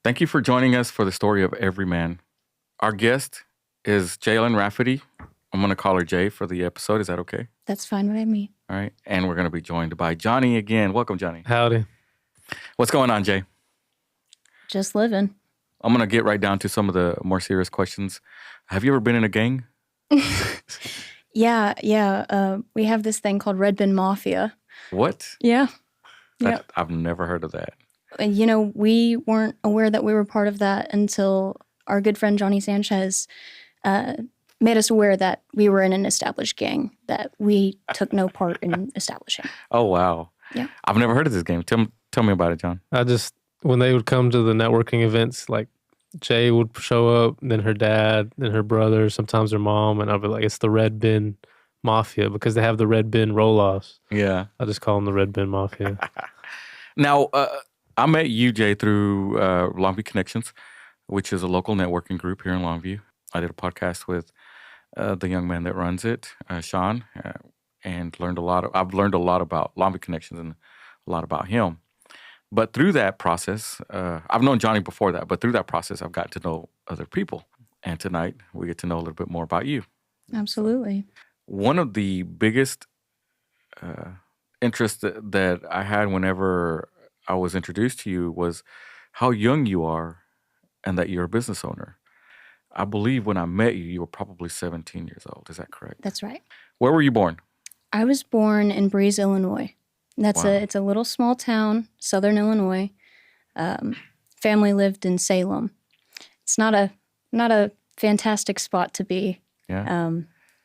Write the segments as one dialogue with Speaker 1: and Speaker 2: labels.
Speaker 1: Thank you for joining us for the story of Everyman. Our guest is Jaylin Raffety. I'm going to call her Jay for the episode. Is that okay?
Speaker 2: That's fine with me.
Speaker 1: All right. And we're going to be joined by Johnny again. Welcome, Johnny.
Speaker 3: Howdy.
Speaker 1: What's going on, Jay?
Speaker 2: Just living.
Speaker 1: I'm going to get right down to some of the more serious questions. Have you ever been in a gang?
Speaker 2: Yeah. We have this thing called Red Bin Mafia.
Speaker 1: What?
Speaker 2: Yeah.
Speaker 1: I've never heard of that.
Speaker 2: And, we weren't aware that we were part of that until our good friend Johnny Sanchez made us aware that we were in an established gang that we took no part in establishing.
Speaker 1: Oh, wow.
Speaker 2: Yeah.
Speaker 1: I've never heard of this game. Tell me about it, John.
Speaker 3: When they would come to the networking events, like Jay would show up, then her dad, then her brother, sometimes her mom, and I'd be like, it's the Red Bin Mafia because they have the Red Bin roll-offs.
Speaker 1: Yeah.
Speaker 3: I just call them the Red Bin Mafia.
Speaker 1: Now, I met you, Jay, through Longview Connections, which is a local networking group here in Longview. I did a podcast with the young man that runs it, Sean, and I've learned a lot about Longview Connections and a lot about him. But through that process, I've known Johnny before that, but through that process, I've got to know other people. And tonight, we get to know a little bit more about you.
Speaker 2: Absolutely.
Speaker 1: One of the biggest interests that I had whenever I was introduced to you was how young you are and that you're a business owner. I believe when I met you, you were probably 17 years old. Is that correct?
Speaker 2: That's right.
Speaker 1: Where were you born?
Speaker 2: I was born in Breeze, Illinois.
Speaker 1: Wow.
Speaker 2: It's a little small town, southern Illinois. Family lived in Salem. It's not a fantastic spot to be.
Speaker 1: Yeah.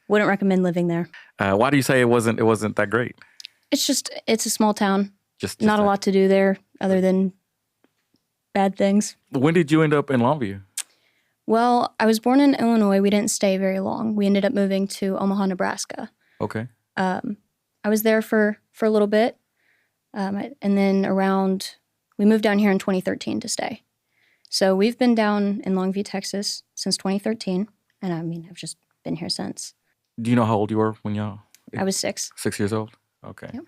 Speaker 2: Wouldn't recommend living there.
Speaker 1: Why do you say it wasn't that great?
Speaker 2: It's a small town.
Speaker 1: Just
Speaker 2: Not a lot to do there other than bad things.
Speaker 1: When did you end up in Longview?
Speaker 2: Well, I was born in Illinois. We didn't stay very long. We ended up moving to Omaha, Nebraska.
Speaker 1: Okay.
Speaker 2: I was there for a little bit. And then we moved down here in 2013 to stay. So we've been down in Longview, Texas since 2013. And I've just been here since.
Speaker 1: Do you know how old you were when you?
Speaker 2: I was 6.
Speaker 1: 6 years old? Okay.
Speaker 2: Yep.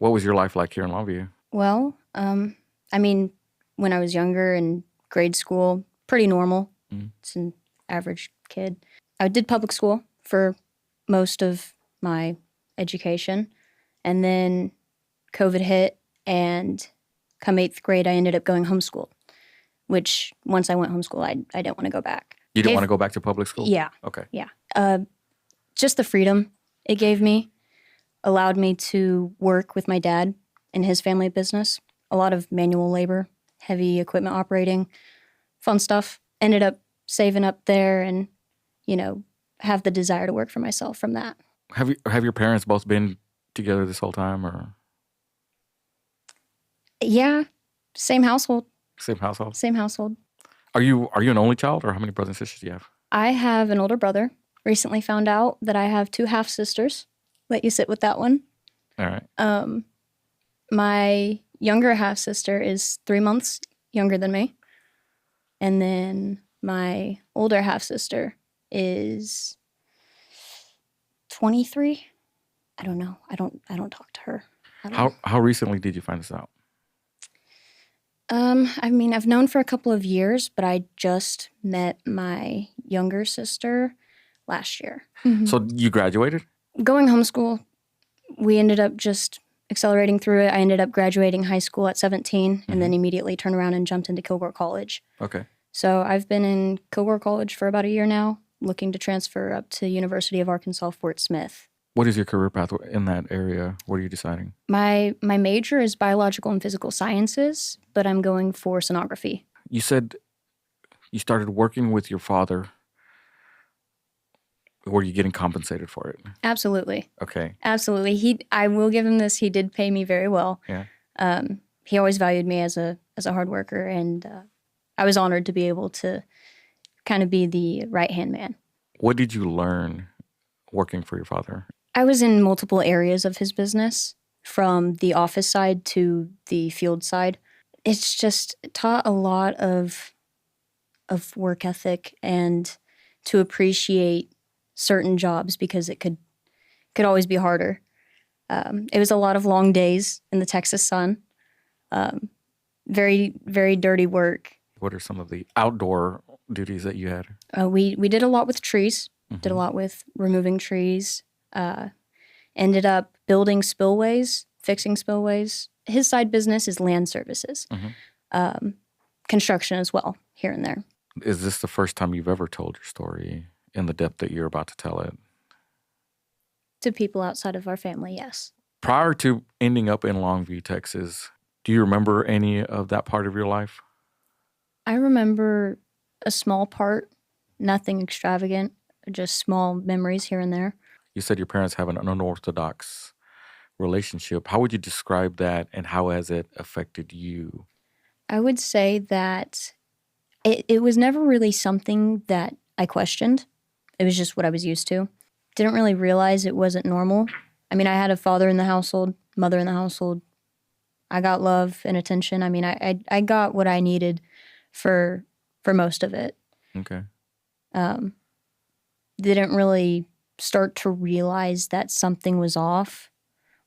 Speaker 1: What was your life like here in Longview?
Speaker 2: Well, when I was younger in grade school, pretty normal.
Speaker 1: Mm.
Speaker 2: It's an average kid. I did public school for most of my education. And then COVID hit, and come 8th grade, I ended up going homeschool, which once I went homeschool, I didn't want to go back.
Speaker 1: You didn't want to go back to public school?
Speaker 2: Yeah.
Speaker 1: Okay.
Speaker 2: Yeah. Just the freedom it gave me allowed me to work with my dad in his family business. A lot of manual labor, heavy equipment operating, fun stuff. Ended up saving up there and, have the desire to work for myself from that.
Speaker 1: Have your parents both been together this whole time, or?
Speaker 2: Yeah, same household.
Speaker 1: Same household?
Speaker 2: Same household.
Speaker 1: Are you an only child, or how many brothers and sisters do you have?
Speaker 2: I have an older brother. Recently found out that I have 2 half-sisters. Let you sit with that one.
Speaker 1: All right.
Speaker 2: My younger half-sister is 3 months younger than me. And then my older half-sister is 23. I don't know. I don't talk to her.
Speaker 1: How recently did you find this out?
Speaker 2: I've known for a couple of years, but I just met my younger sister last year. Mm-hmm.
Speaker 1: So you graduated?
Speaker 2: Going homeschool, we ended up just accelerating through it. I ended up graduating high school at 17 and then immediately turned around and jumped into Kilgore College.
Speaker 1: Okay.
Speaker 2: So I've been in Kilgore College for about a year now, looking to transfer up to University of Arkansas, Fort Smith.
Speaker 1: What is your career path in that area? What are you deciding?
Speaker 2: My major is biological and physical sciences, but I'm going for sonography.
Speaker 1: You said you started working with your father. Were you getting compensated for it?
Speaker 2: Absolutely.
Speaker 1: Okay.
Speaker 2: Absolutely. I will give him this. He did pay me very well.
Speaker 1: Yeah.
Speaker 2: He always valued me as a hard worker, and I was honored to be able to kind of be the right-hand man.
Speaker 1: What did you learn working for your father?
Speaker 2: I was in multiple areas of his business, from the office side to the field side. It's just taught a lot of work ethic and to appreciate certain jobs because it could always be harder. It was a lot of long days in the Texas sun. Very, very dirty work.
Speaker 1: what are some of the outdoor duties that you had?
Speaker 2: We did a lot with trees. Did a
Speaker 1: Mhm.
Speaker 2: lot with removing trees. Ended up building spillways, fixing spillways. His side business is land services,
Speaker 1: Mhm.
Speaker 2: construction as well, here and there.
Speaker 1: Is this the first time you've ever told your story in the depth that you're about to tell it?
Speaker 2: To people outside of our family, yes.
Speaker 1: Prior to ending up in Longview, Texas, do you remember any of that part of your life?
Speaker 2: I remember a small part, nothing extravagant, just small memories here and there.
Speaker 1: You said your parents have an unorthodox relationship. How would you describe that, and how has it affected you?
Speaker 2: I would say that it was never really something that I questioned. It was just what I was used to. Didn't really realize it wasn't normal. I mean, I had a father in the household, mother in the household. I got love and attention. I mean, I got what I needed for most of it.
Speaker 1: Okay.
Speaker 2: Didn't really start to realize that something was off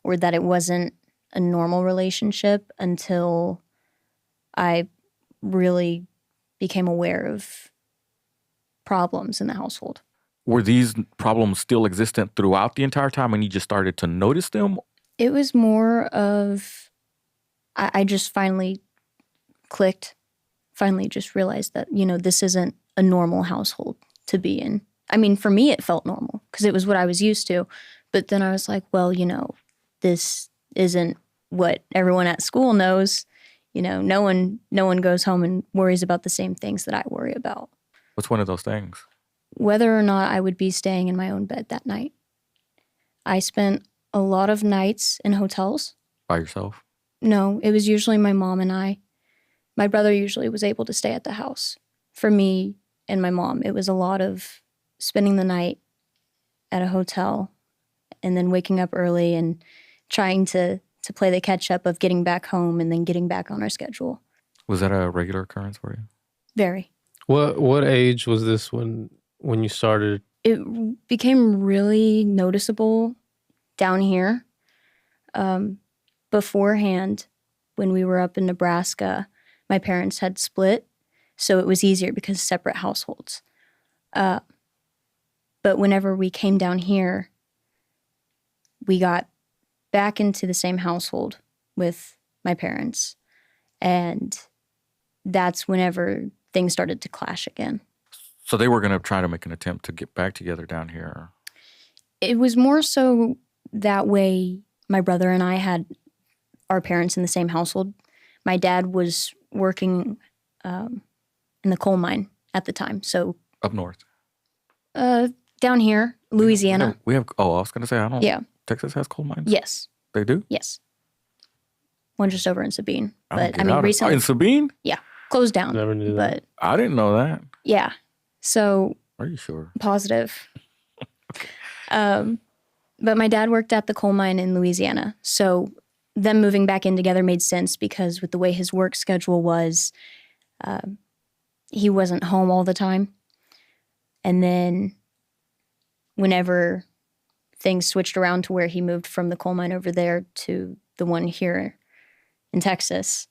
Speaker 2: or that it wasn't a normal relationship until I really became aware of problems in the household.
Speaker 1: Were these problems still existent throughout the entire time and you just started to notice them?
Speaker 2: It was more of, I just finally clicked, finally just realized that, this isn't a normal household to be in. I mean, for me, it felt normal because it was what I was used to. But then I was like, well, this isn't what everyone at school knows. No one goes home and worries about the same things that I worry about.
Speaker 1: What's one of those things?
Speaker 2: Whether or not I would be staying in my own bed that night. I spent a lot of nights in hotels.
Speaker 1: By yourself?
Speaker 2: No, it was usually my mom and I. My brother usually was able to stay at the house. For me and my mom, it was a lot of spending the night at a hotel and then waking up early and trying to play the catch up of getting back home and then getting back on our schedule.
Speaker 1: Was that a regular occurrence for you?
Speaker 2: Very.
Speaker 3: What age was this when you started?
Speaker 2: It became really noticeable down here. Beforehand, when we were up in Nebraska, my parents had split, so it was easier because separate households. But whenever we came down here, we got back into the same household with my parents. And that's whenever things started to clash again.
Speaker 1: So they were going to try to make an attempt to get back together down here.
Speaker 2: It was more so that way my brother and I had our parents in the same household. My dad was working in the coal mine at the time. So
Speaker 1: Up north.
Speaker 2: down here, Louisiana.
Speaker 1: We have I was going to say, I don't.
Speaker 2: Yeah.
Speaker 1: Texas has coal mines?
Speaker 2: Yes.
Speaker 1: They do?
Speaker 2: Yes. One just over in Sabine.
Speaker 1: I don't
Speaker 2: But
Speaker 1: get
Speaker 2: I mean,
Speaker 1: out of-
Speaker 2: recently
Speaker 1: in Sabine?
Speaker 2: closed down.
Speaker 3: Never knew that.
Speaker 2: But
Speaker 1: I didn't know that.
Speaker 2: yeah. So
Speaker 1: Are you sure?
Speaker 2: positive. But my dad worked at the coal mine in Louisiana. So them moving back in together made sense because with the way his work schedule was, he wasn't home all the time. And then whenever things switched around to where he moved from the coal mine over there to the one here in Texas,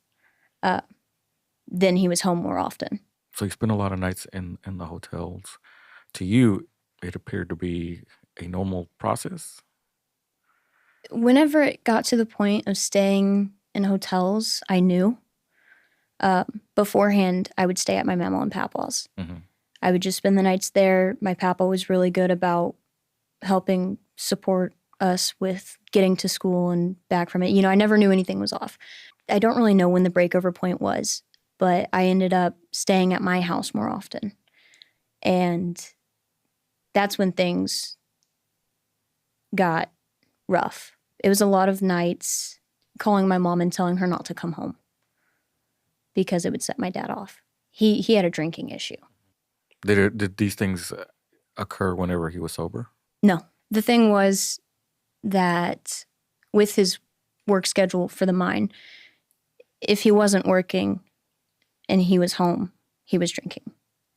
Speaker 2: then he was home more often.
Speaker 1: So you spent a lot of nights in the hotels. To you, it appeared to be a normal process?
Speaker 2: Whenever it got to the point of staying in hotels, I knew. Beforehand, I would stay at my mama and papa's.
Speaker 1: Mhm.
Speaker 2: I would just spend the nights there. My papa was really good about helping support us with getting to school and back from it. I never knew anything was off. I don't really know when the breakover point was, but I ended up staying at my house more often. And that's when things got rough. It was a lot of nights calling my mom and telling her not to come home because it would set my dad off. He had a drinking issue.
Speaker 1: Did these things occur whenever he was sober?
Speaker 2: No. The thing was that with his work schedule for the mine, if he wasn't working and he was home, he was drinking.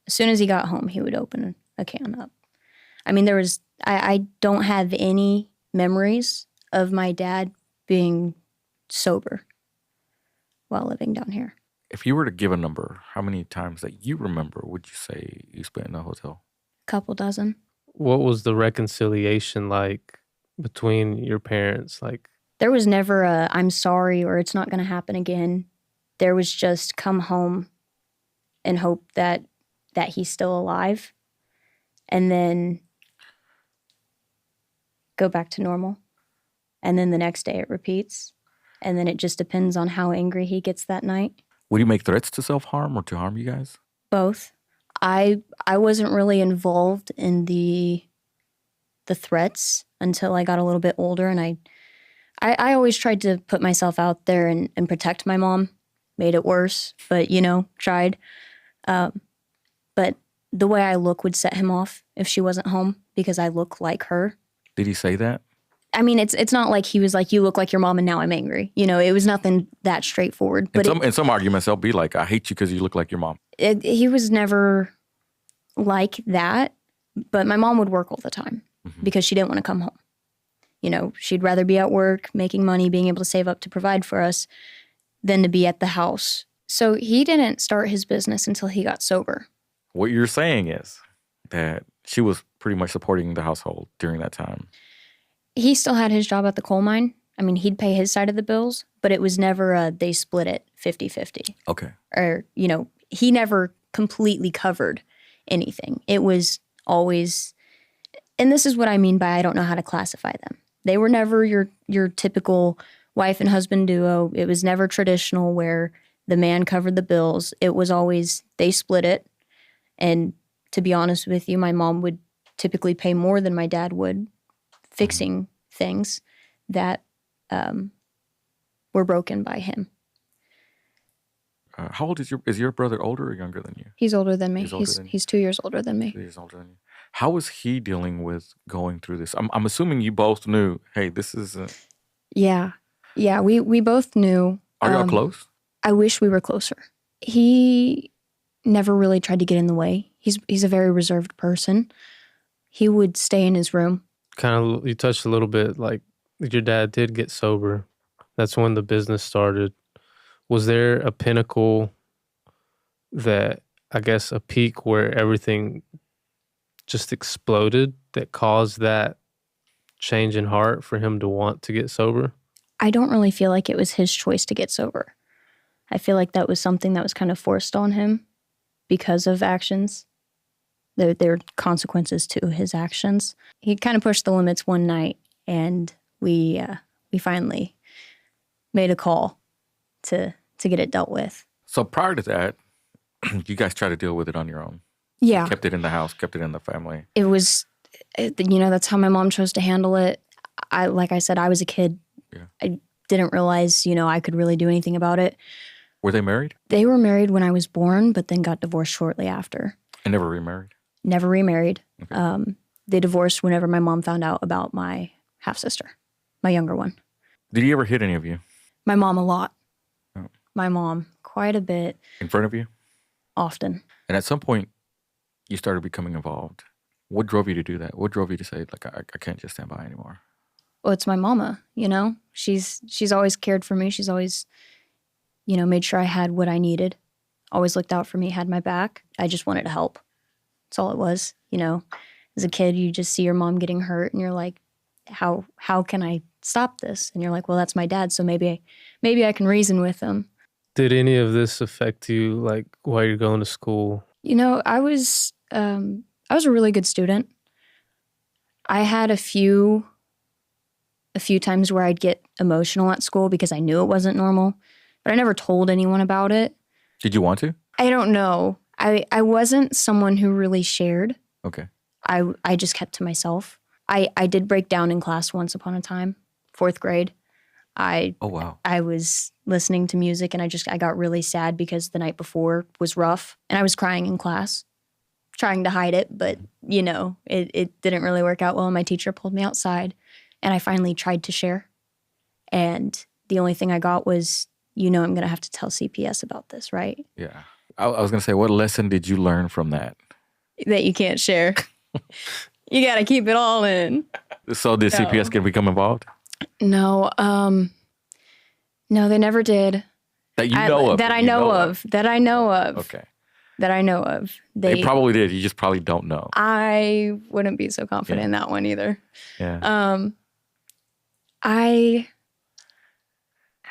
Speaker 2: As soon as he got home, he would open a can up. I mean, I don't have any memories of my dad being sober while living down here.
Speaker 1: If you were to give a number, how many times that you remember would you say you spent in a hotel?
Speaker 2: Couple dozen.
Speaker 3: What was the reconciliation like between your parents? Like,
Speaker 2: There was never a I'm sorry or it's not going to happen again. There was just come home and hope that he's still alive, and then go back to normal. And then the next day it repeats. And then it just depends on how angry he gets that night.
Speaker 1: Would he make threats to self-harm or to harm you guys?
Speaker 2: Both. I wasn't really involved in the threats until I got a little bit older, and I always tried to put myself out there and protect my mom. Made it worse, but tried. But the way I look would set him off if she wasn't home because I look like her.
Speaker 1: Did he say that?
Speaker 2: I mean, it's not like he was like, you look like your mom and now I'm angry. It was nothing that straightforward. But
Speaker 1: in some arguments, they'll be like, I hate you because you look like your mom.
Speaker 2: He was never like that, but my mom would work all the time because she didn't want to come home. She'd rather be at work, making money, being able to save up to provide for us than to be at the house. So he didn't start his business until he got sober.
Speaker 1: What you're saying is that she was pretty much supporting the household during that time.
Speaker 2: He still had his job at the coal mine. I mean, he'd pay his side of the bills, but it was never they split it 50-50.
Speaker 1: Okay.
Speaker 2: Or, he never completely covered anything. It was always, and this is what I mean by I don't know how to classify them. They were never your typical wife and husband duo. It was never traditional where the man covered the bills. It was always they split it. And to be honest with you, my mom would typically pay more than my dad would fixing things that were broken by him.
Speaker 1: How old is your brother older or younger than you?
Speaker 2: He's older than me.
Speaker 1: He's
Speaker 2: He's 2 years older than me.
Speaker 1: 2 years older than you. How is he dealing with going through this? I'm assuming you both knew, hey, this is
Speaker 2: Yeah. We both knew.
Speaker 1: Are y'all close?
Speaker 2: I wish we were closer. He never really tried to get in the way. He's a very reserved person. He would stay in his room.
Speaker 3: kind of, you touched a little bit, like your dad did get sober. That's when the business started. Was there a pinnacle that, I guess, a peak where everything just exploded that caused that change in heart for him to want to get sober?
Speaker 2: I don't really feel like it was his choice to get sober. I feel like that was something that was kind of forced on him because of actions. There were consequences to his actions. He kind of pushed the limits one night, and we finally made a call to get it dealt with.
Speaker 1: So prior to that, you guys tried to deal with it on your own.
Speaker 2: Yeah.
Speaker 1: Kept it in the house, kept it in the family.
Speaker 2: It was, that's how my mom chose to handle it. Like I said, I was a kid.
Speaker 1: Yeah.
Speaker 2: I didn't realize, I could really do anything about it.
Speaker 1: Were they married?
Speaker 2: They were married when I was born, but then got divorced shortly after.
Speaker 1: And never remarried?
Speaker 2: Never remarried.
Speaker 1: Okay.
Speaker 2: They divorced whenever my mom found out about my half-sister, my younger one.
Speaker 1: Did he ever hit any of you?
Speaker 2: My mom a lot.
Speaker 1: Oh.
Speaker 2: My mom quite a bit.
Speaker 1: In front of you?
Speaker 2: Often.
Speaker 1: And at some point, you started becoming involved. What drove you to do that? What drove you to say, like, I can't just stand by anymore?
Speaker 2: Well, it's my mama, She's always cared for me. She's always, made sure I had what I needed. Always looked out for me, had my back. I just wanted to help. That's all it was, As a kid, you just see your mom getting hurt and you're like, how can I stop this? And you're like, well, that's my dad, so maybe I can reason with him.
Speaker 3: Did any of this affect you, like, while you're going to school?
Speaker 2: I was a really good student. I had a few times where I'd get emotional at school because I knew it wasn't normal, but I never told anyone about it.
Speaker 1: Did you want to?
Speaker 2: I don't know. I wasn't someone who really shared.
Speaker 1: Okay.
Speaker 2: I just kept to myself. I did break down in class once upon a time, 4th grade.
Speaker 1: Oh, wow.
Speaker 2: I was listening to music and I got really sad because the night before was rough and I was crying in class, trying to hide it, but it didn't really work out well. My teacher pulled me outside and I finally tried to share. And the only thing I got was, I'm going to have to tell CPS about this, right?
Speaker 1: Yeah. I was going to say, what lesson did you learn from that?
Speaker 2: That you can't share. You got to keep it all in.
Speaker 1: So did CPS become involved?
Speaker 2: No, no, they never did.
Speaker 1: That you know of.
Speaker 2: That I know of. That I know of.
Speaker 1: Okay.
Speaker 2: That I know of.
Speaker 1: They probably did. You just probably don't know.
Speaker 2: I wouldn't be so confident in that one either.
Speaker 1: Yeah.
Speaker 2: I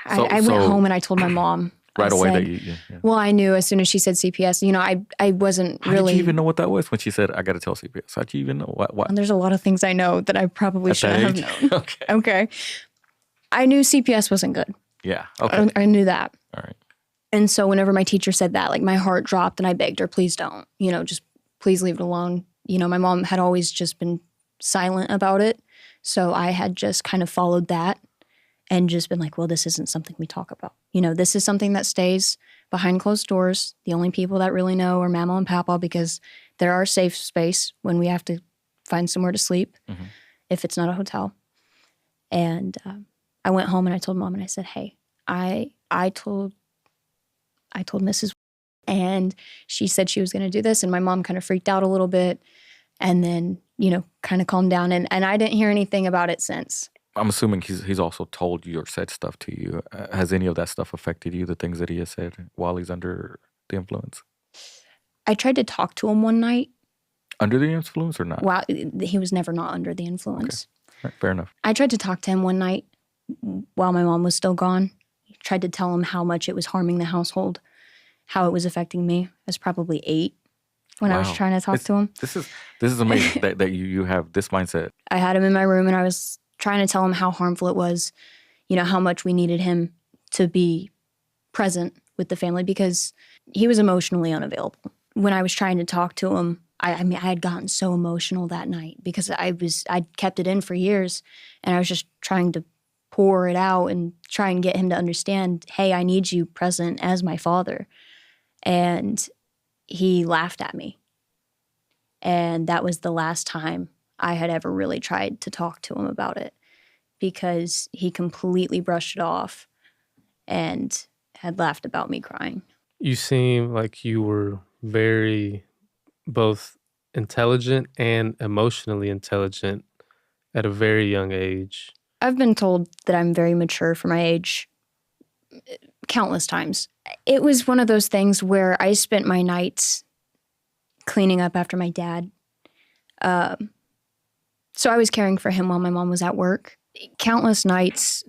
Speaker 2: went home and I told my mom.
Speaker 1: Right away
Speaker 2: said,
Speaker 1: that you. Yeah.
Speaker 2: Well, I knew as soon as she said CPS. You know, I wasn't really.
Speaker 1: How did you even know what that was when she said, I got to tell CPS? How'd you even know? What?
Speaker 2: And there's a lot of things I know that I probably shouldn't have known.
Speaker 1: Okay.
Speaker 2: I knew CPS wasn't good.
Speaker 1: Yeah. Okay.
Speaker 2: I knew that.
Speaker 1: All right.
Speaker 2: And so whenever my teacher said that, like my heart dropped and I begged her, please don't, you know, just please leave it alone. You know, my mom had always just been silent about it. So I had just kind of followed that and just been like, well, this isn't something we talk about. You know, this is something that stays behind closed doors. The only people that really know are Mama and Papa because they're our safe space when we have to find somewhere to sleep if it's not a hotel. And I went home and I told Mom and I said, hey, I told Mrs. and she said she was going to do this. And my mom kind of freaked out a little bit and then, you know, kind of calmed down. And I didn't hear anything about it since.
Speaker 1: I'm assuming he's also told you or said stuff to you. Has any of that stuff affected you, the things that he has said while he's under the influence?
Speaker 2: I tried to talk to him one night.
Speaker 1: Under the influence or not?
Speaker 2: Well, he was never not under the influence.
Speaker 1: Okay. Right, fair enough.
Speaker 2: I tried to talk to him one night while my mom was still gone. Tried to tell him how much it was harming the household, how it was affecting me. I was probably 8 when I was trying to talk to him.
Speaker 1: This is amazing that you have this mindset.
Speaker 2: I had him in my room and I was trying to tell him how harmful it was, you know, how much we needed him to be present with the family because he was emotionally unavailable. When I was trying to talk to him, I mean, I had gotten so emotional that night because I'd kept it in for years and I was just trying to pour it out and try and get him to understand, hey, I need you present as my father. And he laughed at me. And that was the last time I had ever really tried to talk to him about it because he completely brushed it off and had laughed about me crying.
Speaker 3: You seem like you were very both intelligent and emotionally intelligent at a very young age.
Speaker 2: I've been told that I'm very mature for my age countless times. It was one of those things where I spent my nights cleaning up after my dad. So I was caring for him while my mom was at work. Countless nights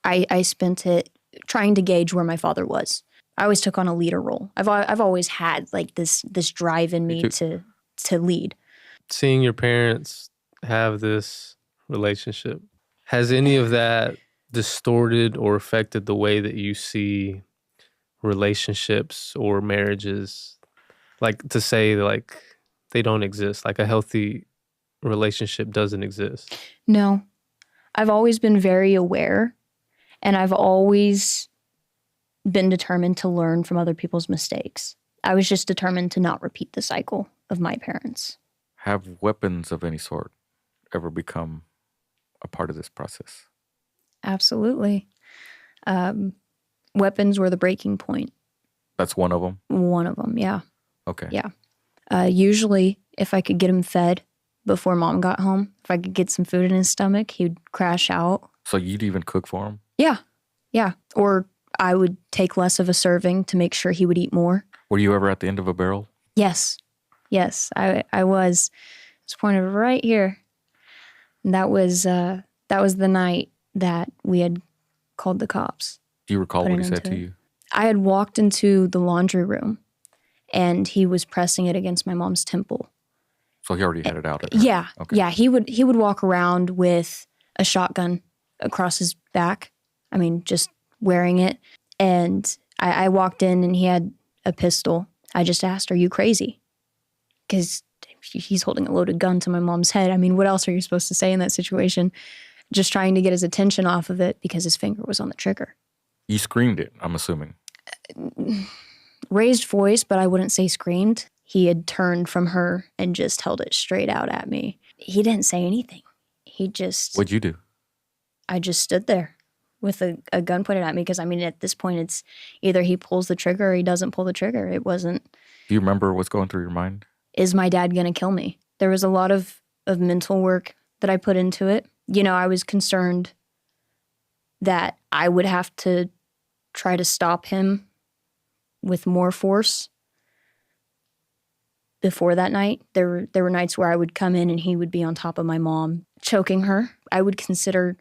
Speaker 2: I spent it trying to gauge where my father was. I always took on a leader role. I've always had like this drive in me to lead.
Speaker 3: Seeing your parents have this relationship, has any of that distorted or affected the way that you see relationships or marriages? Like to say like they don't exist, like a healthy relationship doesn't exist?
Speaker 2: No. I've always been very aware and I've always been determined to learn from other people's mistakes. I was just determined to not repeat the cycle of my parents.
Speaker 1: Have weapons of any sort ever become a part of this process?
Speaker 2: Absolutely. Weapons were the breaking point.
Speaker 1: That's one of them?
Speaker 2: One of them, yeah.
Speaker 1: Okay.
Speaker 2: Yeah. Usually, if I could get him fed before Mom got home, if I could get some food in his stomach, he'd crash out.
Speaker 1: So you'd even cook for him?
Speaker 2: Yeah. Or I would take less of a serving to make sure he would eat more.
Speaker 1: Were you ever at the end of a barrel?
Speaker 2: Yes, I was. It was pointed right here. And that was the night that we had called the cops.
Speaker 1: Do you recall what he said to you?
Speaker 2: I had walked into the laundry room, and he was pressing it against my mom's temple.
Speaker 1: So he already had it out.
Speaker 2: Yeah,
Speaker 1: okay.
Speaker 2: Yeah. He would walk around with a shotgun across his back. I mean, just wearing it. And I walked in, and he had a pistol. I just asked, "Are you crazy?" Because he's holding a loaded gun to my mom's head. I mean, what else are you supposed to say in that situation? Just trying to get his attention off of it because his finger was on the trigger.
Speaker 1: You screamed it, I'm assuming.
Speaker 2: Raised voice, but I wouldn't say screamed. He had turned from her and just held it straight out at me. He didn't say anything. He just...
Speaker 1: What'd you do?
Speaker 2: I just stood there with a gun pointed at me because, I mean, at this point, it's either he pulls the trigger or he doesn't pull the trigger. It wasn't...
Speaker 1: Do you remember what's going through your mind?
Speaker 2: Is my dad going to kill me? There was a lot of mental work that I put into it. You know, I was concerned that I would have to try to stop him with more force before that night. There were nights where I would come in and he would be on top of my mom, choking her. I would consider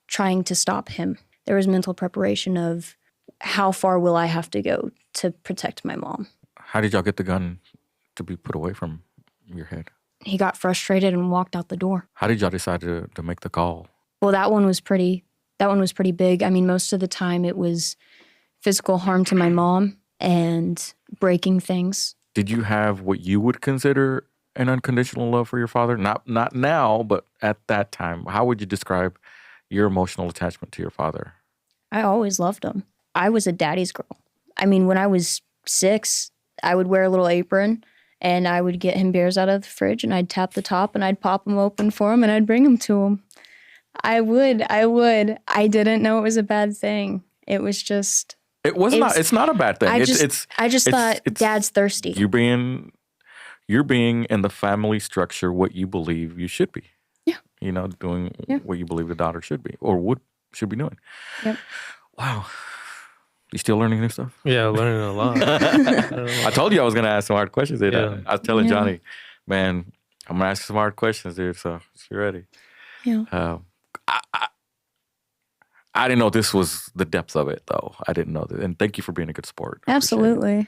Speaker 2: trying to stop him. There was mental preparation of how far will I have to go to protect my mom.
Speaker 1: How did y'all get the gun to be put away from your head?
Speaker 2: He got frustrated and walked out the door.
Speaker 1: How did y'all decide to make the call?
Speaker 2: Well, that one was pretty big. I mean, most of the time it was physical harm to my mom and breaking things.
Speaker 1: Did you have what you would consider an unconditional love for your father? Not now, but at that time. How would you describe your emotional attachment to your father?
Speaker 2: I always loved him. I was a daddy's girl. I mean, when I was 6, I would wear a little apron and I would get him beers out of the fridge and I'd tap the top and I'd pop them open for him and I'd bring them to him. I would. I didn't know it was a bad thing. It was just...
Speaker 1: It's not a bad thing.
Speaker 2: I just thought Dad's thirsty.
Speaker 1: You're being in the family structure what you believe you should be.
Speaker 2: Yeah.
Speaker 1: You know, doing what you believe the daughter should be or should be doing.
Speaker 2: Yep.
Speaker 1: Wow. You still learning new stuff?
Speaker 3: Yeah, learning a lot.
Speaker 1: I told you I was going to ask some hard questions. Dude.
Speaker 3: Yeah.
Speaker 1: I was telling Johnny, man, I'm going to ask you some hard questions, dude. So you're ready.
Speaker 2: Yeah.
Speaker 1: I didn't know this was the depth of it, though. I didn't know that. And thank you for being a good sport.
Speaker 2: Absolutely.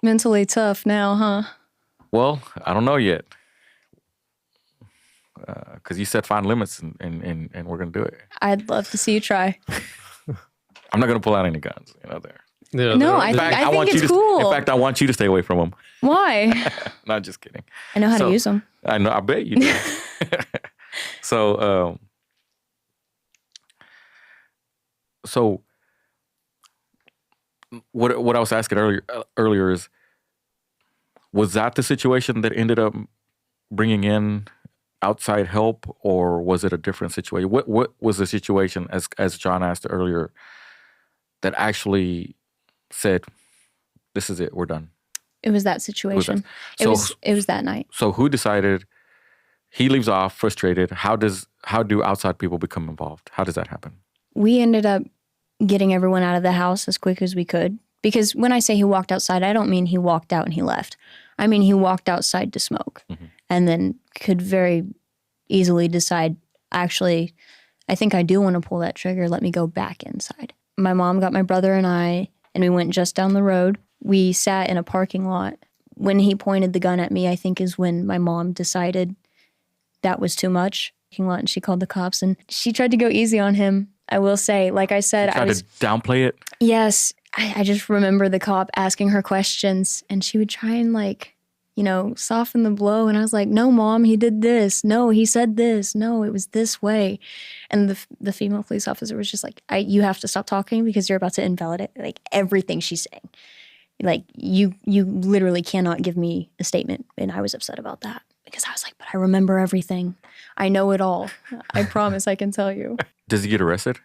Speaker 2: Mentally tough now, huh?
Speaker 1: Well, I don't know yet. Because you set fine limits and we're going to do it.
Speaker 2: I'd love to see you try.
Speaker 1: I'm not going to pull out any guns, there.
Speaker 3: Yeah,
Speaker 2: No, I think it's cool.
Speaker 1: In fact, I want you to stay away from them.
Speaker 2: Why?
Speaker 1: Not just kidding.
Speaker 2: I know how to use them.
Speaker 1: I know. I bet you do. So what I was asking earlier is, was that the situation that ended up bringing in outside help, or was it a different situation? What was the situation, as John asked earlier, that actually said, "This is it, we're done"?
Speaker 2: It was that situation. It was that night.
Speaker 1: So who decided? He leaves off frustrated. How do outside people become involved? How does that happen?
Speaker 2: We ended up getting everyone out of the house as quick as we could. Because when I say he walked outside, I don't mean he walked out and he left. I mean he walked outside to smoke and then could very easily decide, actually, I think I do want to pull that trigger. Let me go back inside. My mom got my brother and I, and we went just down the road. We sat in a parking lot. When he pointed the gun at me, I think is when my mom decided that was too much. And she called the cops and she tried to go easy on him. I will say, like I said,
Speaker 1: I was... Tried to downplay it?
Speaker 2: Yes. I just remember the cop asking her questions and she would try and soften the blow. And I was like, no, Mom, he did this. No, he said this. No, it was this way. And the female police officer was just like, you have to stop talking because you're about to invalidate everything she's saying. Like, you literally cannot give me a statement. And I was upset about that because I was like, but I remember everything. I know it all. I promise I can tell you.
Speaker 1: Does he get arrested?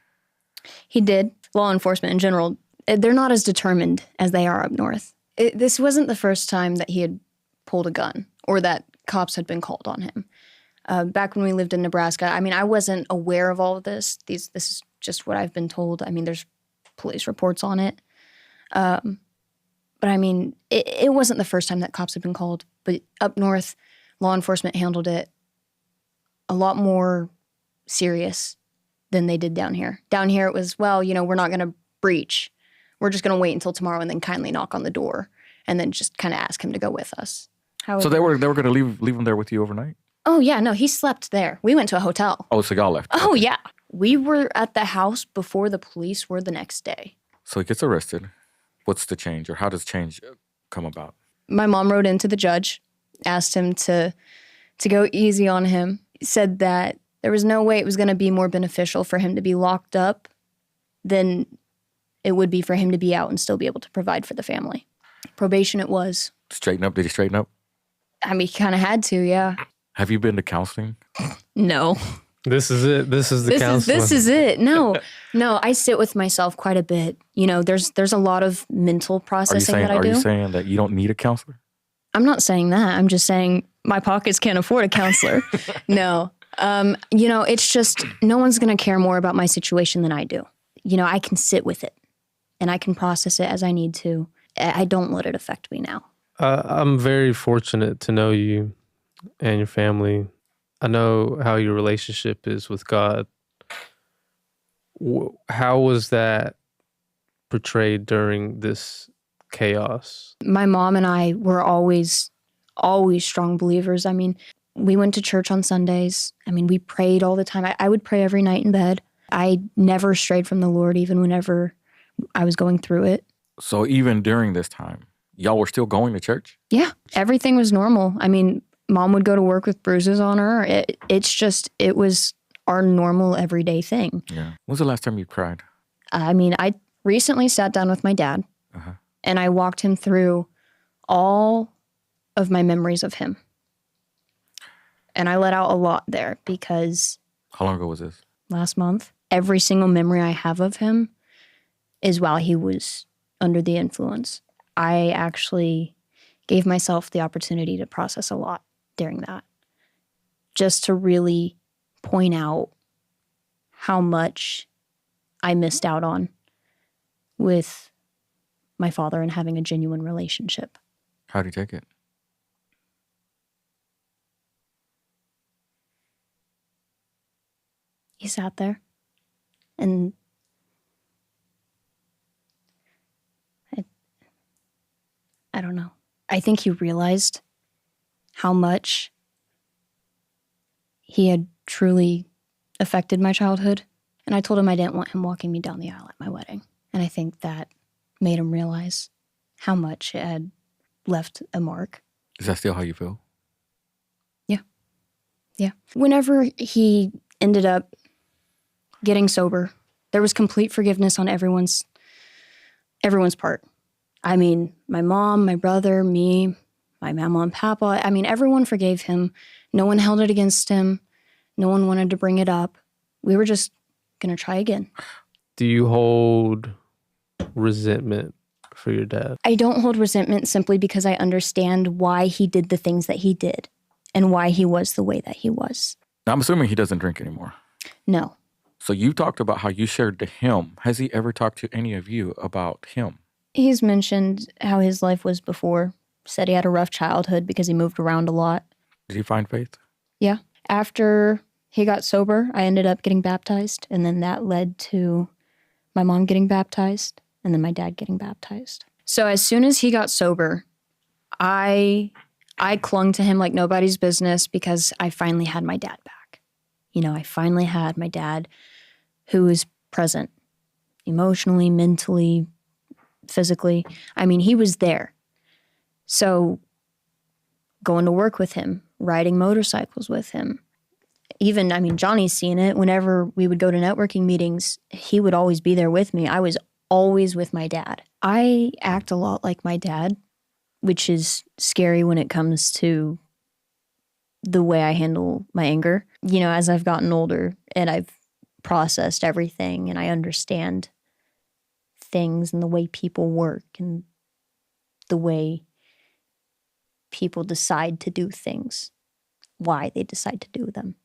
Speaker 2: He did. Law enforcement in general, they're not as determined as they are up north. This wasn't the first time that he had pulled a gun or that cops had been called on him. Back when we lived in Nebraska, I mean, I wasn't aware of all of this. This is just what I've been told. I mean, there's police reports on it. But I mean, it wasn't the first time that cops had been called. But up north, law enforcement handled it a lot more serious than they did down here. Down here, it was, well, we're not going to breach. We're just going to wait until tomorrow and then kindly knock on the door and then just kind of ask him to go with us. However,
Speaker 1: so they were going to leave him there with you overnight?
Speaker 2: Oh, yeah. No, he slept there. We went to a hotel.
Speaker 1: Oh, so y'all left.
Speaker 2: Oh,
Speaker 1: okay.
Speaker 2: Yeah. We were at the house before the police were the next day.
Speaker 1: So he gets arrested. What's the change, or how does change come about?
Speaker 2: My mom wrote into the judge, asked him to go easy on him, said that there was no way it was going to be more beneficial for him to be locked up than it would be for him to be out and still be able to provide for the family. Probation it was.
Speaker 1: Straighten up? Did he straighten up?
Speaker 2: I mean, he kind of had to, yeah.
Speaker 1: Have you been to counseling?
Speaker 2: No.
Speaker 3: This is it. This is the counseling.
Speaker 2: This is it. No, I sit with myself quite a bit. There's a lot of mental processing that I do.
Speaker 1: Are you saying that you don't need a counselor?
Speaker 2: I'm not saying that. I'm just saying my pockets can't afford a counselor. No. It's just no one's going to care more about my situation than I do. I can sit with it and I can process it as I need to. I don't let it affect me now.
Speaker 3: I'm very fortunate to know you and your family. I know how your relationship is with God. How was that portrayed during this chaos?
Speaker 2: My mom and I were always strong believers. I mean, we went to church on Sundays. I mean, we prayed all the time. I would pray every night in bed. I never strayed from the Lord, even whenever I was going through it.
Speaker 1: So even during this time, y'all were still going to church?
Speaker 2: Yeah, everything was normal. I mean, Mom would go to work with bruises on her. It was our normal everyday thing.
Speaker 1: Yeah. When's the last time you cried?
Speaker 2: I mean, I recently sat down with my dad and I walked him through all of my memories of him. And I let out a lot there because...
Speaker 1: How long ago was this?
Speaker 2: Last month. Every single memory I have of him is while he was under the influence. I actually gave myself the opportunity to process a lot during that, just to really point out how much I missed out on with my father and having a genuine relationship.
Speaker 1: How did you take it?
Speaker 2: He sat there and I don't know. I think he realized how much he had truly affected my childhood. And I told him I didn't want him walking me down the aisle at my wedding. And I think that made him realize how much it had left a mark.
Speaker 1: Is that still how you feel?
Speaker 2: Yeah. Yeah. Whenever he ended up getting sober, there was complete forgiveness on everyone's part. I mean, my mom, my brother, me, my mama and papa. I mean, everyone forgave him. No one held it against him. No one wanted to bring it up. We were just going to try again.
Speaker 3: Do you hold resentment for your dad?
Speaker 2: I don't hold resentment simply because I understand why he did the things that he did and why he was the way that he was.
Speaker 1: Now, I'm assuming he doesn't drink anymore.
Speaker 2: No.
Speaker 1: So you talked about how you shared to him. Has he ever talked to any of you about him?
Speaker 2: He's mentioned how his life was before. Said he had a rough childhood because he moved around a lot.
Speaker 1: Did he find faith?
Speaker 2: Yeah. After he got sober, I ended up getting baptized. And then that led to my mom getting baptized and then my dad getting baptized. So as soon as he got sober, I clung to him like nobody's business because I finally had my dad back. I finally had my dad who was present emotionally, mentally, physically. I mean, he was there. So going to work with him, riding motorcycles with him. Even, I mean, Johnny's seen it. Whenever we would go to networking meetings, he would always be there with me. I was always with my dad. I act a lot like my dad, which is scary when it comes to the way I handle my anger. As I've gotten older and I've processed everything and I understand things and the way people work and the way people decide to do things, why they decide to do them.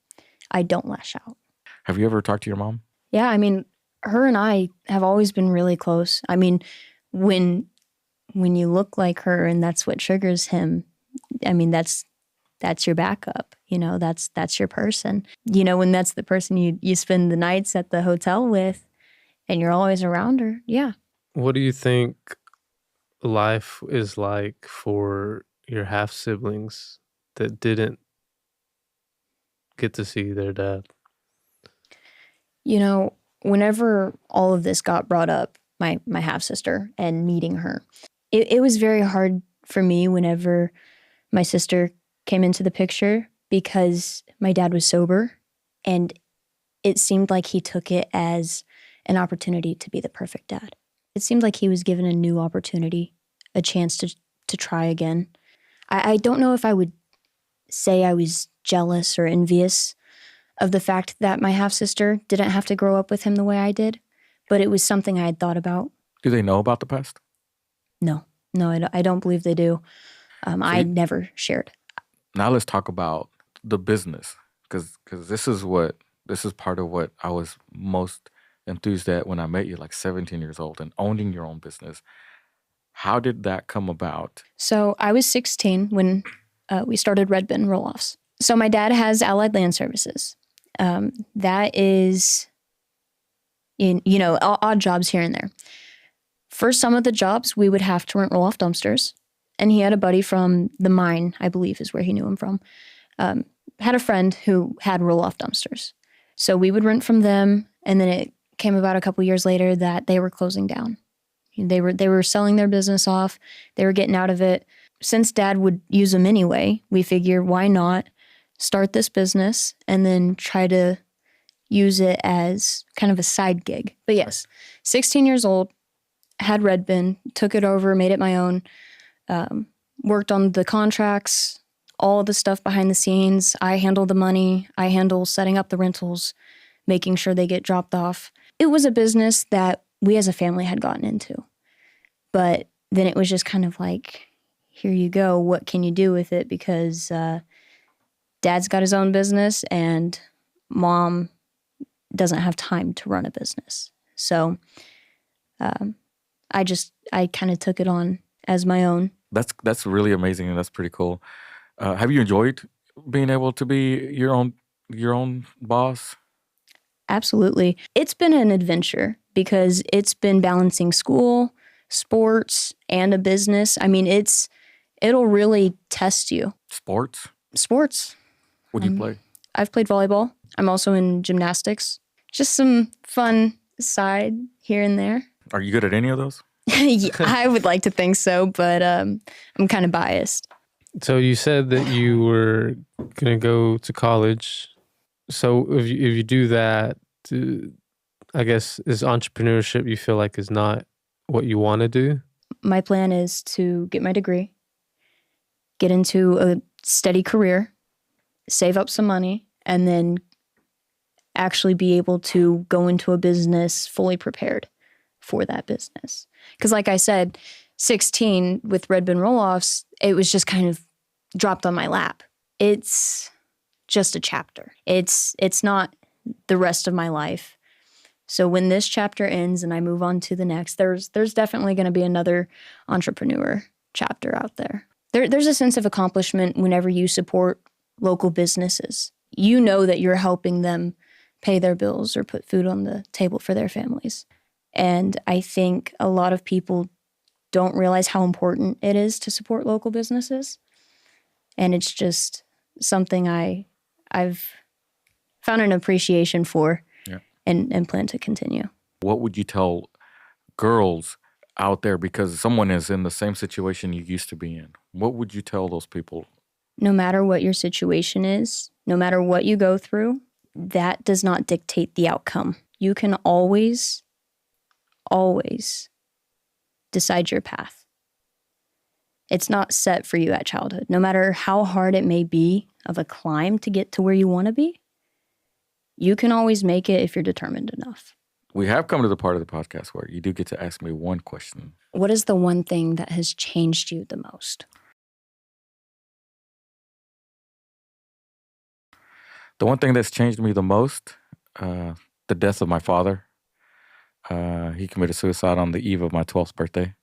Speaker 2: I don't lash out.
Speaker 1: Have you ever talked to your mom?
Speaker 2: Yeah, I mean, her and I have always been really close. I mean, when you look like her and that's what triggers him, I mean, that's your backup. That's your person. When that's the person you spend the nights at the hotel with and you're always around her. Yeah.
Speaker 3: What do you think life is like for your half siblings that didn't get to see their dad?
Speaker 2: Whenever all of this got brought up, my half sister and meeting her, it was very hard for me whenever my sister came into the picture because my dad was sober and it seemed like he took it as an opportunity to be the perfect dad. It seemed like he was given a new opportunity, a chance to try again. I don't know if I would say I was jealous or envious of the fact that my half-sister didn't have to grow up with him the way I did, but it was something I had thought about.
Speaker 1: Do they know about the past?
Speaker 2: No, I don't believe they do. I never shared.
Speaker 1: Now let's talk about the business, because this is part of what I was most enthused at when I met you, like 17 years old and owning your own business. How did that come about?
Speaker 2: So I was 16 when we started Red Bin Roll-Offs. So my dad has Allied Land Services. That is, odd jobs here and there. For some of the jobs, we would have to rent roll-off dumpsters. And he had a buddy from the mine, I believe is where he knew him from, had a friend who had roll-off dumpsters. So we would rent from them, and then it came about a couple years later that they were closing down. They were selling their business off. They were getting out of it. Since Dad would use them anyway, we figured why not start this business and then try to use it as kind of a side gig. But yes, 16 years old, had Red Bin, took it over, made it my own, worked on the contracts, all the stuff behind the scenes. I handle the money. I handle setting up the rentals, making sure they get dropped off. It was a business that we as a family had gotten into. But then it was just kind of like, here you go. What can you do with it? Because Dad's got his own business and Mom doesn't have time to run a business. So I kind of took it on as my own.
Speaker 1: That's really amazing, and that's pretty cool. Have you enjoyed being able to be your own boss?
Speaker 2: Absolutely. It's been an adventure because it's been balancing school, sports, and a business. I mean, it'll really test you.
Speaker 1: Sports?
Speaker 2: Sports.
Speaker 1: What do you play?
Speaker 2: I've played volleyball. I'm also in gymnastics. Just some fun side here and there.
Speaker 1: Are you good at any of those?
Speaker 2: Yeah, I would like to think so, but I'm kind of biased.
Speaker 3: So you said that you were going to go to college. So if you do that, I guess is entrepreneurship you feel like is not what you want to do?
Speaker 2: My plan is to get my degree, get into a steady career, save up some money, and then actually be able to go into a business fully prepared for that business. Because like I said, 16 with Red Bin Roll-Offs, it was just kind of dropped on my lap. It's just a chapter. It's not the rest of my life. So when this chapter ends and I move on to the next, there's definitely going to be another entrepreneur chapter out there. There's a sense of accomplishment whenever you support local businesses. You know that you're helping them pay their bills or put food on the table for their families. And I think a lot of people don't realize how important it is to support local businesses. And it's just something I've found an appreciation for. Yeah. And plan to continue.
Speaker 1: What would you tell girls out there, because someone is in the same situation you used to be in? What would you tell those people?
Speaker 2: No matter what your situation is, no matter what you go through, that does not dictate the outcome. You can always decide your path. It's not set for you at childhood. No matter how hard it may be of a climb to get to where you want to be, you can always make it if you're determined enough.
Speaker 1: We have come to the part of the podcast where you do get to ask me one question.
Speaker 2: What is the one thing that has changed you the most?
Speaker 1: The one thing that's changed me the most, the death of my father. He committed suicide on the eve of my 12th birthday.